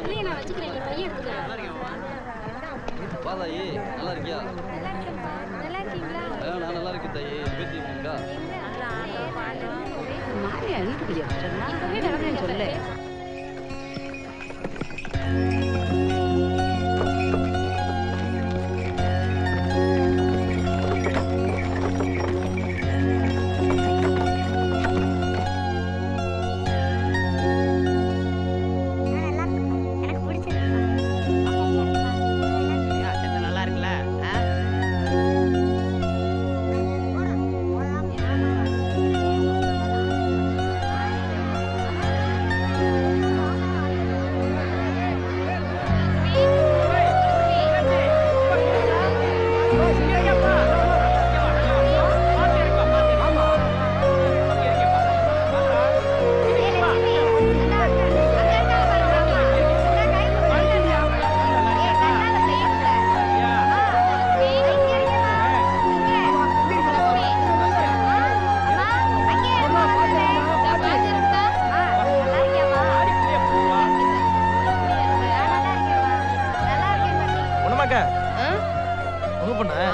இல்லையே நான் வச்சுக்கிறேன் நீ பையன் எடுத்துக்க. வா தாயி, நல்லா இருக்கியா? நல்லா இருக்கேன்ப்பா. நல்லா இருக்கீங்களா? நான் நல்லா இருக்கேன் தாயி. பேத்தி இருக்கா? மாமியா வீட்டுக்குள்ளே சொன்னா இப்பவே கிளம்புறேன்னு சொல்லு.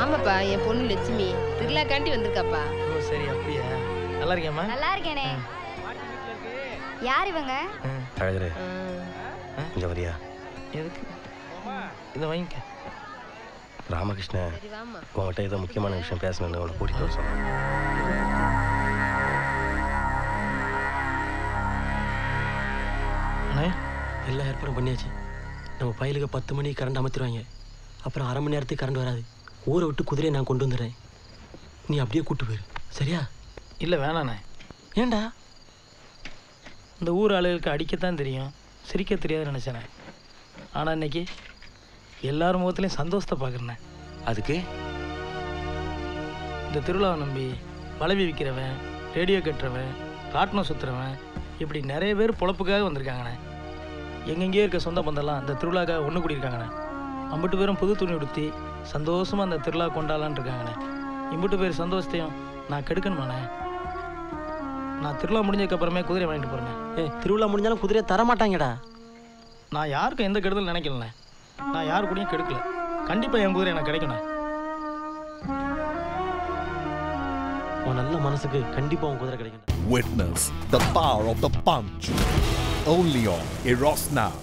ஆமாப்பா, என் பொண்ணு லட்சுமி திருவிழாக்காண்டி வந்திருக்காப்பா. ஓ சரி, அப்படியா? நல்லா இருக்கேம்மா. நல்லா இருக்கேனே. யார் இவங்க? அழகரே, இங்க வரியா? எதுக்கு? இதை வாங்கிக்க. ராமகிருஷ்ணன் சரி வாமா. உங்கள்கிட்ட ஏதோ முக்கியமான விஷயம் பேசணும்னு உன்னை கூட்டிகிட்டு வர சொன்னேன். அண்ணே, எல்லா ஏற்பாடும் பண்ணியாச்சு. நம்ம பயிலுக்கு 10 மணிக்கு கரண்ட் அமர்த்திடுவாங்க. அப்புறம் அரை மணி நேரத்துக்கு கரண்ட் வராது. ஊரை விட்டு குதிரையை நான் கொண்டு வந்துடுறேன். நீ அப்படியே கூட்டு போயிரு, சரியா? இல்லை வேணாண்ணே. ஏண்டா? இந்த ஊர் ஆளுகளுக்கு அடிக்கத்தான் தெரியும், சிரிக்க தெரியாதுன்னு நினச்சேனே. ஆனால் இன்னைக்கு எல்லாரும் முகத்துலேயும் சந்தோஷத்தை பார்க்குறேண்ணே. அதுக்கு இந்த திருவிழாவை நம்பி வளவி விற்கிறவன், ரேடியோ கட்டுறவன், ராட்டினம் சுற்றுறவன், இப்படி நிறைய பேர் பொழப்புக்காக வந்திருக்காங்கண்ணே. எங்கெங்கேயோ இருக்க சொந்த பந்தெல்லாம் இந்த திருவிழாக்காக ஒன்று கூடியிருக்காங்கண்ணே. அம்பிட்டு பேரும் புது துணி உடுத்தி சந்தோஷமாக அந்த திருவிழா கொண்டாடலான்னு இருக்காங்கண்ணே. இம்பிட்டு பேர் சந்தோஷத்தையும் நான் கெடுக்கணுமாண்ணே. நான் திருவிழா முடிஞ்சதுக்கப்புறமே குதிரை வாங்கிட்டு போகிறேண்ணே. திருவிழா முடிஞ்சாலும் குதிரையை தரமாட்டாங்கடா. நான் யாருக்கும் எந்த கெடுதல் நினைக்கலண்ணே. நான் யாரு கூடயும் கெடுக்கல. கண்டிப்பாக என் குதிரை எனக்கு கிடைக்கணும். உன் நல்ல மனசுக்கு கண்டிப்பாக உன் குதிரை கிடைக்கும். Witness the power of the punch only on Eros Now.